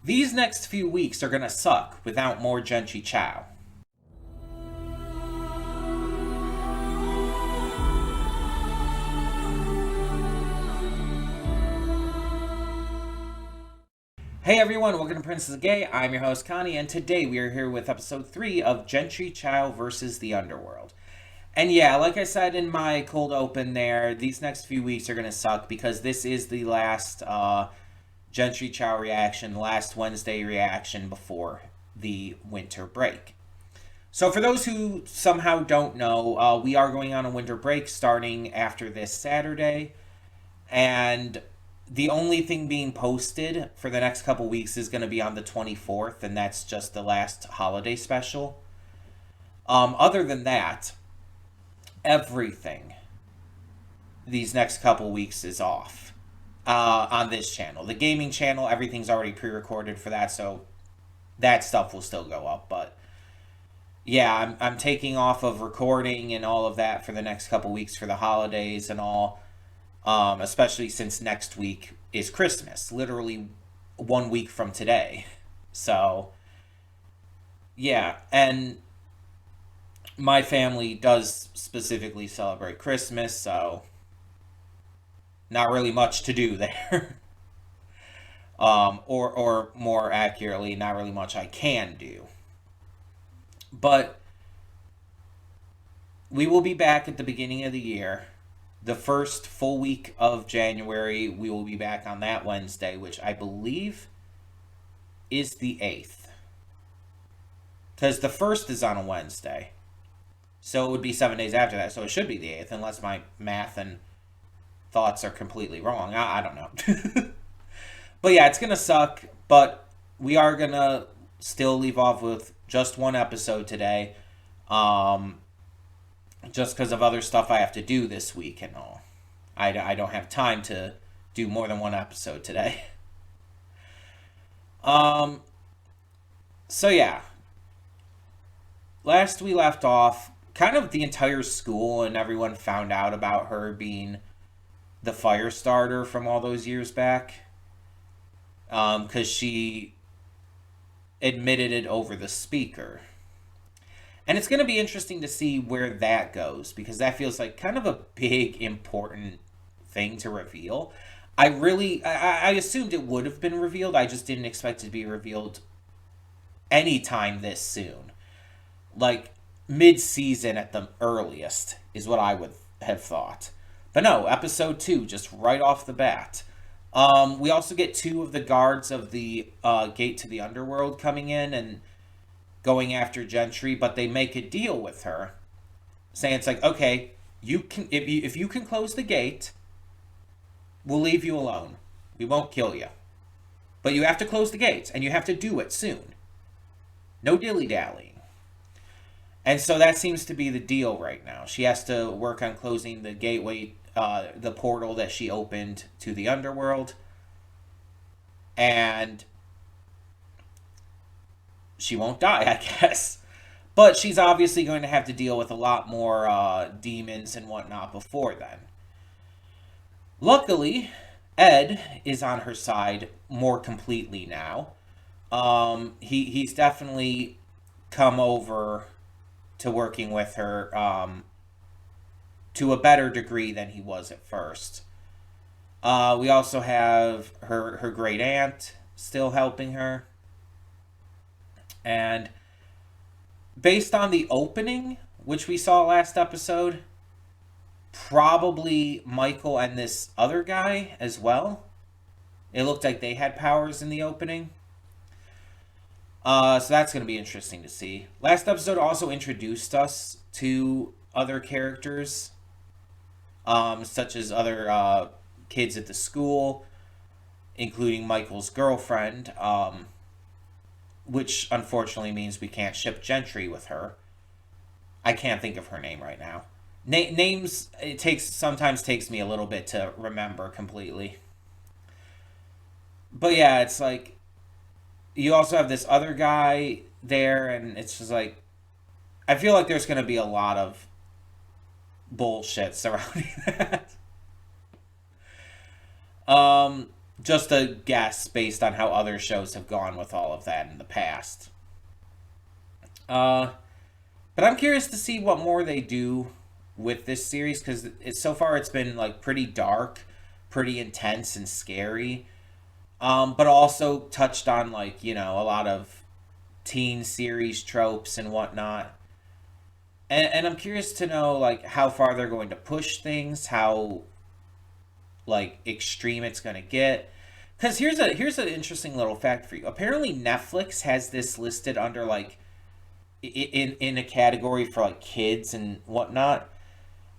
These next few weeks are gonna suck without more Jentry Chau. Hey everyone, welcome to Princess Gay. I'm your host Connie, and today we are here with episode 3 of Jentry Chau versus the Underworld. And yeah, like I said in my cold open there, these next few weeks are going to suck because this is the last Jentry Chau reaction, last Wednesday reaction before the winter break. So for those who somehow don't know, we are going on a winter break starting after this Saturday, and the only thing being posted for the next couple weeks is going to be on the 24th, and that's just the last holiday special. Other than that, everything these next couple weeks is off on this channel. The gaming channel, everything's already pre-recorded for that, so that stuff will still go up. But yeah, I'm taking off of recording and all of that for the next couple weeks for the holidays and all. Especially since next week is Christmas, literally 1 week from today. So, yeah, and my family does specifically celebrate Christmas, so not really much to do there. Or more accurately, not really much I can do. But we will be back at the beginning of the year. The first full week of January, we will be back on that Wednesday, which I believe is the 8th. Because the 1st is on a Wednesday. So it would be 7 days after that. So it should be the 8th, unless my math and thoughts are completely wrong. I don't know. But yeah, it's going to suck. But we are going to still leave off with just one episode today. Just because of other stuff I have to do this week and all. I don't have time to do more than one episode today. So yeah. Last we left off, kind of the entire school and everyone found out about her being the fire starter from all those years back. Because she admitted it over the speaker. And it's going to be interesting to see where that goes, because that feels like kind of a big, important thing to reveal. I assumed it would have been revealed. I just didn't expect it to be revealed anytime this soon. Like, mid-season at the earliest is what I would have thought. But no, episode 2, just right off the bat. We also get 2 of the guards of the gate to the Underworld coming in and going after Jentry, but they make a deal with her, saying it's like, okay, you can if you can close the gate, we'll leave you alone. We won't kill you, but you have to close the gates, and you have to do it soon. No dilly-dallying. And so that seems to be the deal right now. She has to work on closing the gateway, the portal that she opened to the Underworld, and she won't die, I guess. But she's obviously going to have to deal with a lot more demons and whatnot before then. Luckily, Ed is on her side more completely now. He's definitely come over to working with her to a better degree than he was at first. We also have her great aunt still helping her. And based on the opening, which we saw last episode, probably Michael and this other guy as well. It looked like they had powers in the opening. So that's going to be interesting to see. Last episode also introduced us to other characters, such as other kids at the school, including Michael's girlfriend, which unfortunately means we can't ship Jentry with her. I can't think of her name right now. Names, sometimes takes me a little bit to remember completely. But yeah, it's like, you also have this other guy there, and it's just like, I feel like there's going to be a lot of bullshit surrounding that. Just a guess based on how other shows have gone with all of that in the past. Uh, but I'm curious to see what more they do with this series because so far it's been like pretty dark, pretty intense and scary. But also touched on like a lot of teen series tropes and whatnot. And I'm curious to know like how far they're going to push things, how like extreme it's going to get. Because here's an interesting little fact for you. Apparently, Netflix has this listed under like in a category for like kids and whatnot,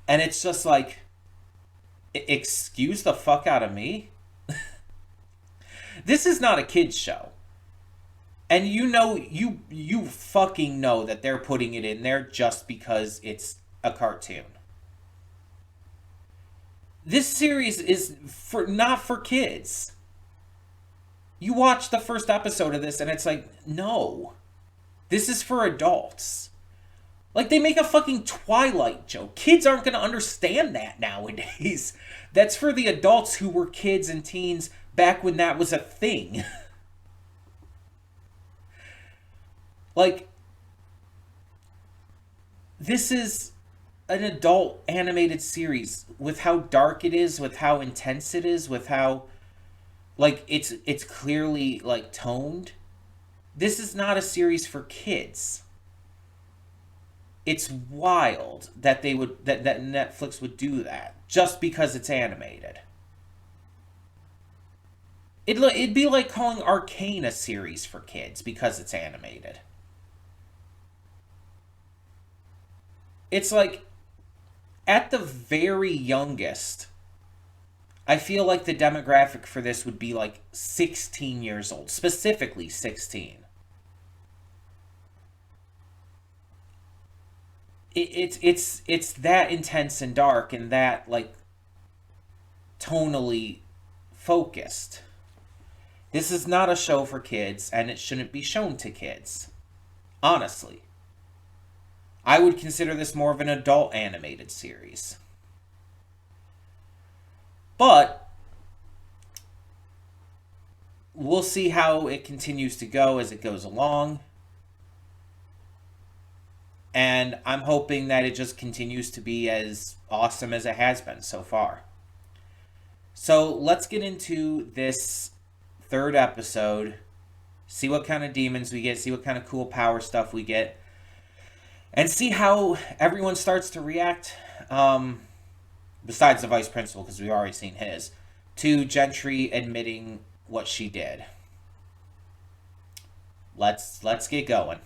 and it's just like, excuse the fuck out of me. This is not a kids show, and you fucking know that they're putting it in there just because it's a cartoon. This series is for not for kids. You watch the first episode of this and it's like, no. This is for adults. Like they make a fucking Twilight joke. Kids aren't going to understand that nowadays. That's for the adults who were kids and teens back when that was a thing. Like this is an adult animated series with how dark it is, with how intense it is, with how like it's clearly like toned. This is not a series for kids. It's wild that that Netflix would do that just because it's animated. It'd be like calling Arcane a series for kids because it's animated. It's like at the very youngest, I feel like the demographic for this would be like 16 years old, specifically 16. It's that intense and dark and that like tonally focused. This is not a show for kids and it shouldn't be shown to kids. Honestly. I would consider this more of an adult animated series. But we'll see how it continues to go as it goes along. And I'm hoping that it just continues to be as awesome as it has been so far. So let's get into this third episode. See what kind of demons we get. See what kind of cool power stuff we get. And see how everyone starts to react. Besides the vice principal, because we've already seen his. To Jentry admitting what she did. Let's get going.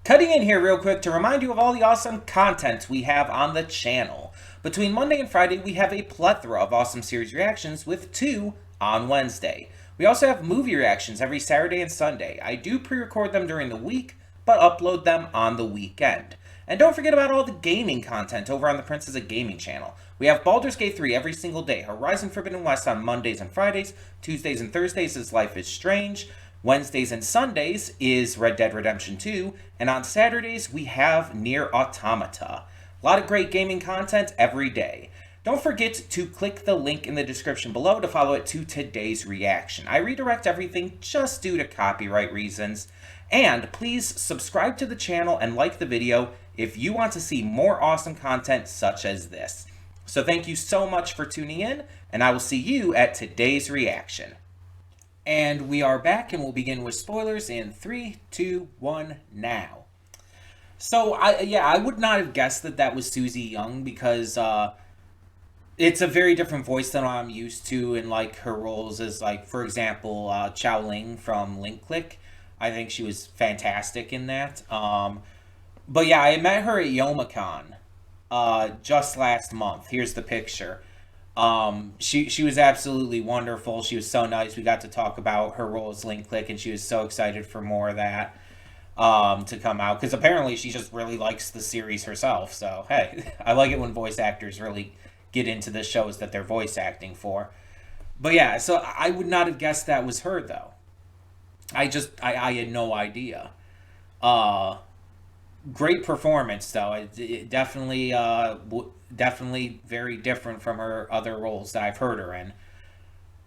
Cutting in here real quick to remind you of all the awesome content we have on the channel. Between Monday and Friday, we have a plethora of awesome series reactions with 2 on Wednesday. We also have movie reactions every Saturday and Sunday. I do pre-record them during the week, but upload them on the weekend. And don't forget about all the gaming content over on the Princess of Gaming channel. We have Baldur's Gate 3 every single day, Horizon Forbidden West on Mondays and Fridays, Tuesdays and Thursdays is Life is Strange, Wednesdays and Sundays is Red Dead Redemption 2, and on Saturdays we have Nier Automata. A lot of great gaming content every day. Don't forget to click the link in the description below to follow it to today's reaction. I redirect everything just due to copyright reasons. And please subscribe to the channel and like the video if you want to see more awesome content such as this. So thank you so much for tuning in, and I will see you at today's reaction. And we are back, and we'll begin with spoilers in 3, 2, 1, now. So, I would not have guessed that was Susie Young because it's a very different voice than I'm used to in like her roles as like, for example, Chao Ling from Link Click. I think she was fantastic in that. But yeah, I met her at YomaCon just last month. Here's the picture. She was absolutely wonderful. She was so nice. We got to talk about her role as Link Click, and she was so excited for more of that to come out. Because apparently she just really likes the series herself. So, hey, I like it when voice actors really get into the shows that they're voice acting for. But yeah, so I would not have guessed that was her, though. I had no idea. Great performance, though. It definitely very different from her other roles that I've heard her in.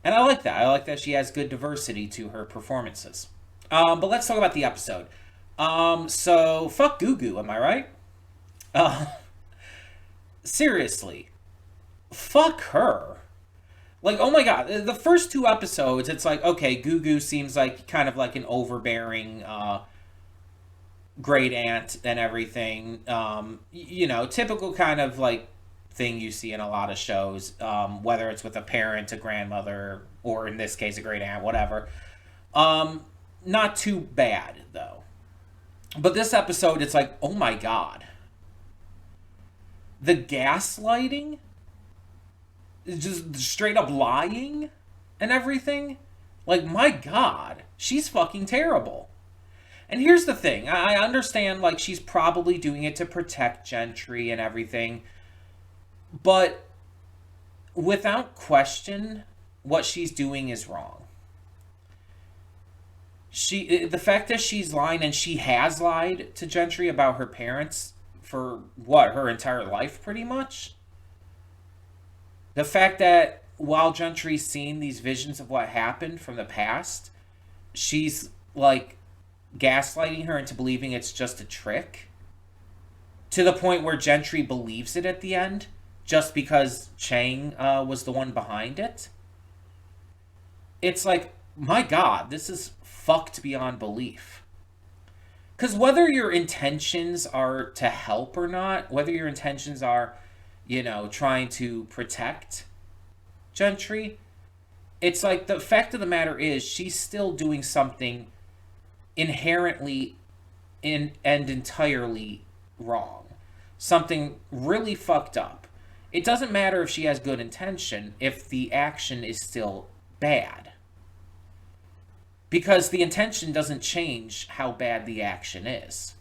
And I like that. I like that she has good diversity to her performances. But let's talk about the episode. So fuck Gugu, am I right? Uh, seriously, fuck her. Like, oh my god, the first two episodes, it's like, okay, Gugu seems like kind of like an overbearing great aunt and everything. Typical kind of like thing you see in a lot of shows, whether it's with a parent, a grandmother, or in this case, a great aunt, whatever. Um, Not too bad though. But this episode, it's like, oh my god, the gaslighting, just straight up lying, and everything. Like, my god, she's fucking terrible. And here's the thing, I understand, like, she's probably doing it to protect Gentry and everything, but without question, what she's doing is wrong. The fact that she's lying, and she has lied to Gentry about her parents for what, her entire life, pretty much. The fact that while Gentry's seen these visions of what happened from the past, she's like gaslighting her into believing it's just a trick, to the point where Gentry believes it at the end just because Chang was the one behind it. It's like, my god, this is fucked beyond belief. Because whether your intentions are to help or not, whether your intentions are, trying to protect Gentry, it's like, the fact of the matter is she's still doing something inherently and entirely wrong. Something really fucked up. It doesn't matter if she has good intention if the action is still bad. Because the intention doesn't change how bad the action is.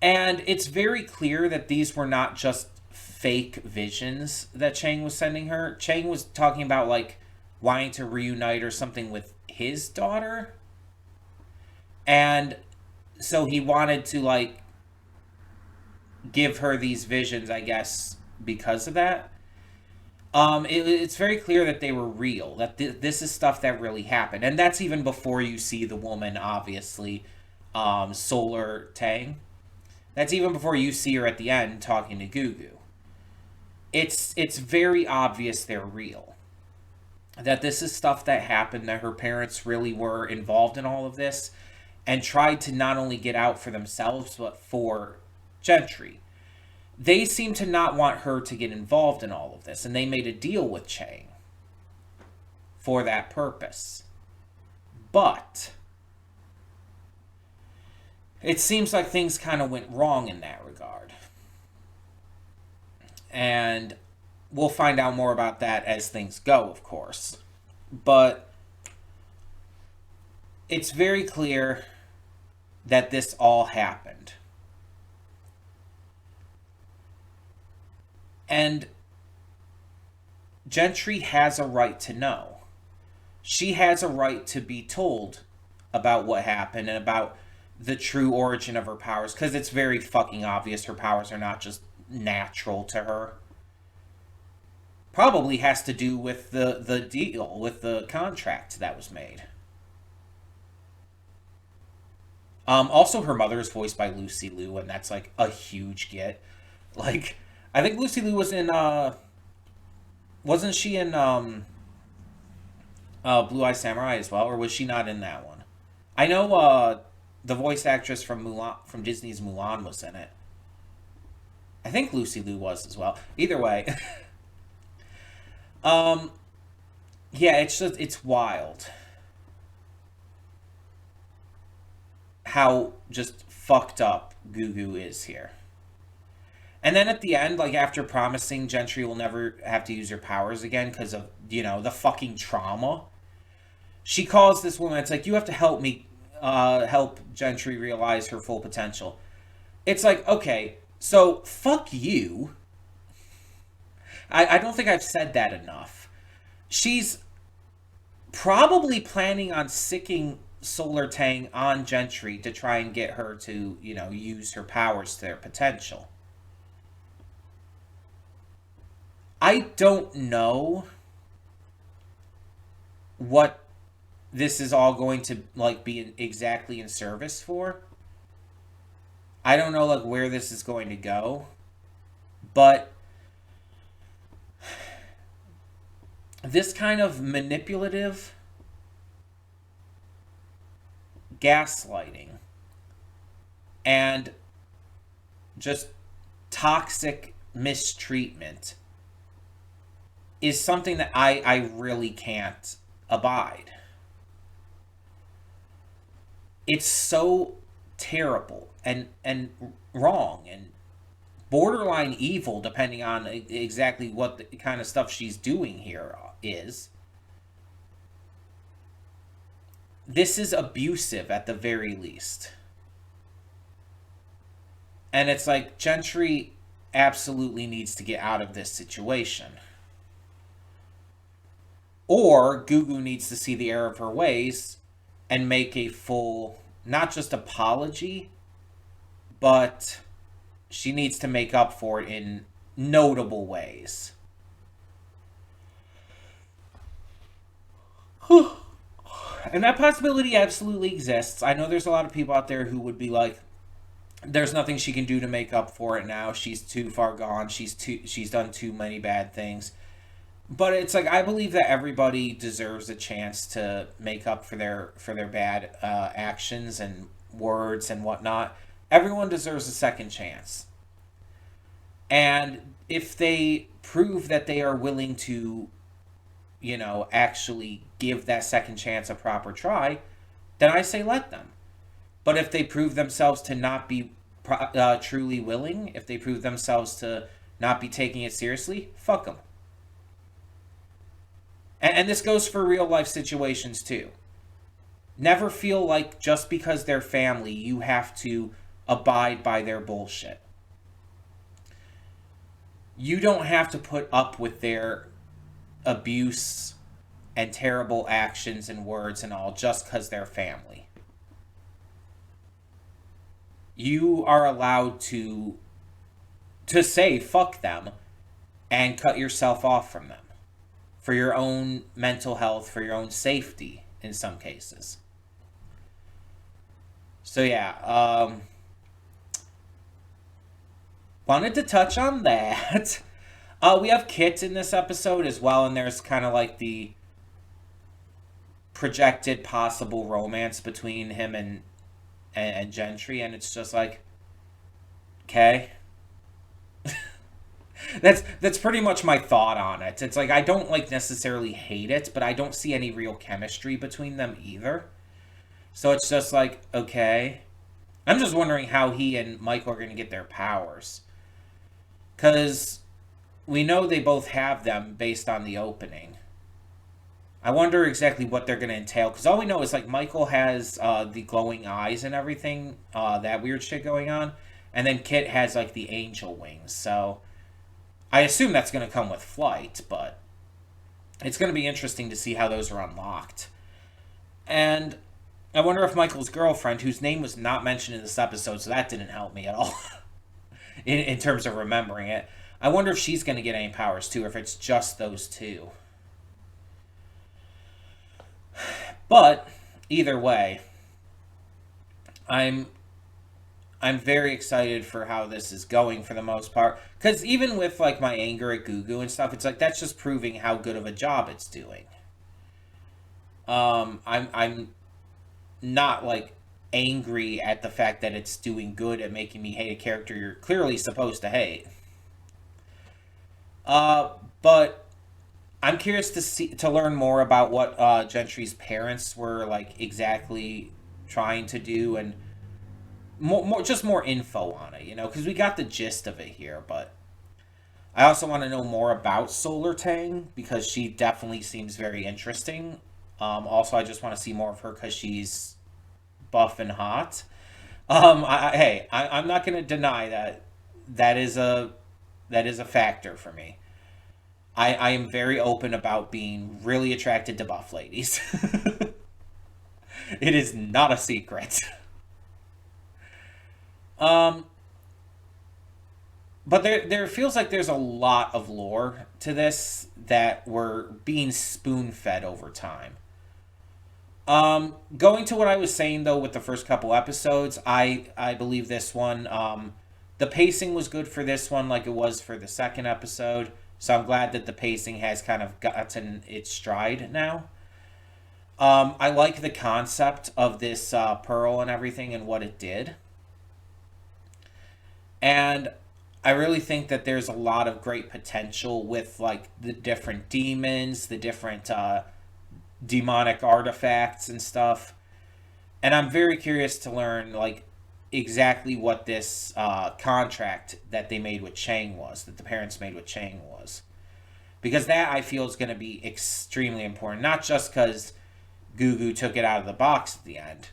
And it's very clear that these were not just fake visions that Chang was sending her. Chang was talking about, like, wanting to reunite or something with his daughter. And so he wanted to, like, give her these visions, I guess, because of that. It's very clear that they were real, that this is stuff that really happened. And that's even before you see the woman, obviously, Solar Tang. That's even before you see her at the end talking to Gugu. It's very obvious they're real. That this is stuff that happened, that her parents really were involved in all of this, and tried to not only get out for themselves, but for Gentry. They seem to not want her to get involved in all of this, and they made a deal with Chang for that purpose. But it seems like things kind of went wrong in that regard. And we'll find out more about that as things go, of course. But it's very clear that this all happened. And Gentry has a right to know. She has a right to be told about what happened and about the true origin of her powers, because it's very fucking obvious her powers are not just natural to her. Probably has to do with the deal, with the contract that was made. Also, her mother is voiced by Lucy Liu, and that's like a huge get. Like, I think Lucy Liu was in, wasn't she in Blue Eye Samurai as well, or was she not in that one? I know the voice actress from Mulan, from Disney's Mulan, was in it. I think Lucy Liu was as well. Either way, um, yeah, it's wild how just fucked up Gugu is here. And then at the end, like, after promising Gentry will never have to use her powers again because of, the fucking trauma, she calls this woman, it's like, you have to help me, help Gentry realize her full potential. It's like, okay, so fuck you. I don't think I've said that enough. She's probably planning on sicking Solar Tang on Gentry to try and get her to, use her powers to their potential. I don't know what this is all going to like be exactly in service for. I don't know like where this is going to go, but this kind of manipulative gaslighting and just toxic mistreatment is something that I really can't abide. It's so terrible and wrong and borderline evil, depending on exactly what the kind of stuff she's doing here is. This is abusive at the very least. And it's like Gentry absolutely needs to get out of this situation. Or Gugu needs to see the error of her ways and make a full, not just apology, but she needs to make up for it in notable ways. And that possibility absolutely exists. I know there's a lot of people out there who would be like, there's nothing she can do to make up for it now. She's too far gone. She's done too many bad things. But it's like I believe that everybody deserves a chance to make up for their bad actions and words and whatnot. Everyone deserves a second chance. And if they prove that they are willing to, actually give that second chance a proper try, then I say let them. But if they prove themselves to not be truly willing, if they prove themselves to not be taking it seriously, fuck them. And this goes for real life situations too. Never feel like just because they're family, you have to abide by their bullshit. You don't have to put up with their abuse and terrible actions and words and all just because they're family. You are allowed to say fuck them and cut yourself off from them for your own mental health, for your own safety in some cases. So yeah, wanted to touch on that. We have Kit in this episode as well, and there's kind of like the projected possible romance between him and Gentry, and it's just like, okay. That's pretty much my thought on it. It's like I don't like necessarily hate it, but I don't see any real chemistry between them either. So it's just like, okay. I'm just wondering how he and Michael are going to get their powers. Because we know they both have them based on the opening. I wonder exactly what they're going to entail. Because all we know is like Michael has the glowing eyes and everything. That weird shit going on. And then Kit has like the angel wings. So I assume that's going to come with flight. But it's going to be interesting to see how those are unlocked. And I wonder if Michael's girlfriend, whose name was not mentioned in this episode, so that didn't help me at all in terms of remembering it. I wonder if she's going to get any powers too, or if it's just those two. But either way, I'm very excited for how this is going for the most part. Because even with like my anger at Gugu and stuff, it's like that's just proving how good of a job it's doing. I'm not like angry at the fact that it's doing good at making me hate a character you're clearly supposed to hate. But I'm curious to learn more about what Gentry's parents were like exactly trying to do, and more info on it, because we got the gist of it here. But I also want to know more about Solar Tang because she definitely seems very interesting. Also, I just want to see more of her because she's buff and hot. I'm not going to deny that is a factor for me. I am very open about being really attracted to buff ladies. It is not a secret. but there feels like there's a lot of lore to this that we're being spoon fed over time. Going to what I was saying though with the first couple episodes, I believe this one, the pacing was good for this one, like it was for the second episode. So I'm glad that the pacing has kind of gotten its stride now. I like the concept of this pearl and everything and what it did. And I really think that there's a lot of great potential with like the different demons, the different demonic artifacts and stuff. And I'm very curious to learn like exactly what this contract that they made with Chang was, that the parents made with Chang was. Because that I feel is going to be extremely important, not just because Gugu took it out of the box at the end,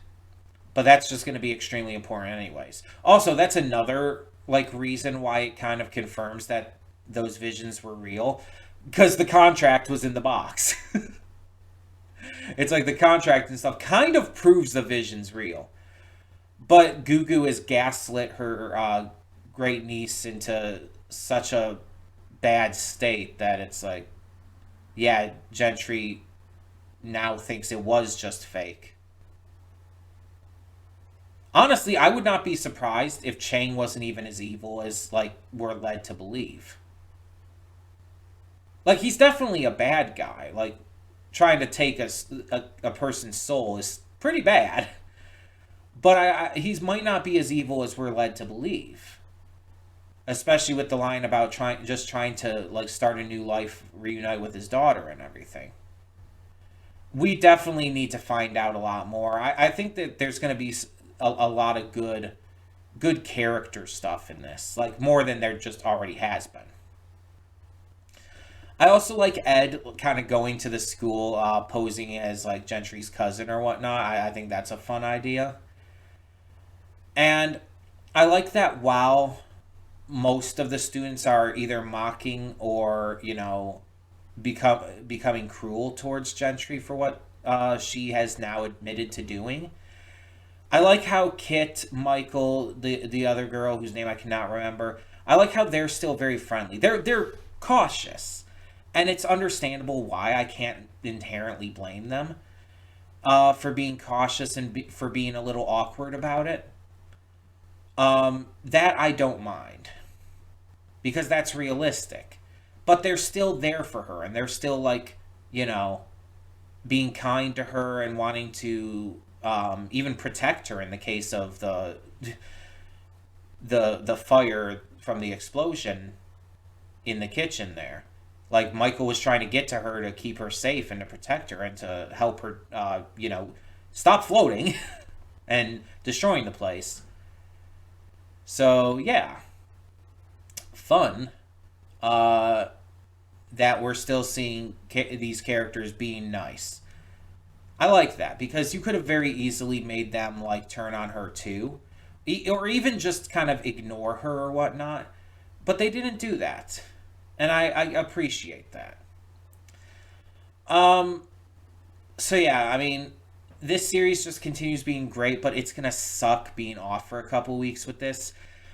but that's just going to be extremely important anyways. Also, that's another like reason why it kind of confirms that those visions were real, because the contract was in the box. It's like the contract and stuff kind of proves the vision's real. But Gugu has gaslit her great niece into such a bad state that it's like, yeah, Gentry now thinks it was just fake. Honestly, I would not be surprised if Chang wasn't even as evil as like we're led to believe. Like he's definitely a bad guy. Like trying to take a person's soul is pretty bad. But he might not be as evil as we're led to believe. Especially with the line about trying to like start a new life, reunite with his daughter and everything. We definitely need to find out a lot more. I think that there's going to be a lot of good character stuff in this, like more than there just already has been. I also like Ed kind of going to the school, posing as like Gentry's cousin or whatnot. I think that's a fun idea. And I like that while most of the students are either mocking or, becoming cruel towards Gentry for what she has now admitted to doing. I like how Kit, Michael, the other girl whose name I cannot remember, I like how they're still very friendly. They're cautious. And it's understandable why. I can't inherently blame them for being cautious and for being a little awkward about it. That I don't mind, because that's realistic. But they're still there for her, and they're still like, being kind to her and wanting to even protect her in the case of the fire from the explosion in the kitchen there. Like Michael was trying to get to her to keep her safe and to protect her and to help her, stop floating and destroying the place. So yeah, fun that we're still seeing these characters being nice. I like that because you could have very easily made them like turn on her too, or even just kind of ignore her or whatnot. But they didn't do that, and I appreciate that. So yeah, I mean, this series just continues being great, but it's gonna suck being off for a couple weeks with this.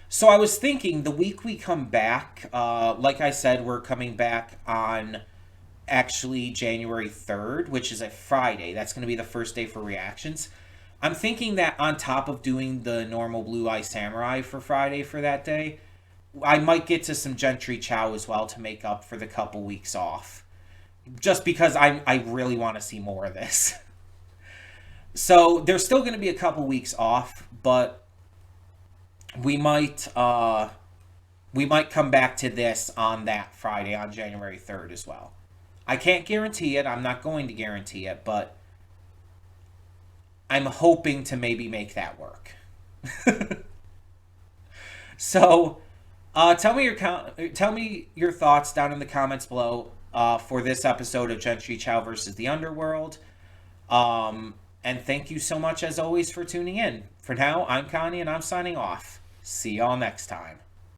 So I was thinking the week we come back, like I said, we're coming back on actually January 3rd, which is a Friday. That's going to be the first day for reactions. I'm thinking that on top of doing the normal Blue Eye Samurai for Friday for that day, I might get to some Jentry Chau as well to make up for the couple weeks off. Just because I really want to see more of this. So there's still going to be a couple weeks off, but we might come back to this on that Friday on January 3rd as well. I can't guarantee it. I'm not going to guarantee it, but I'm hoping to maybe make that work. So, tell me your thoughts down in the comments below for this episode of Jentry Chau versus the Underworld. And thank you so much as always for tuning in. For now, I'm Connie and I'm signing off. See y'all next time.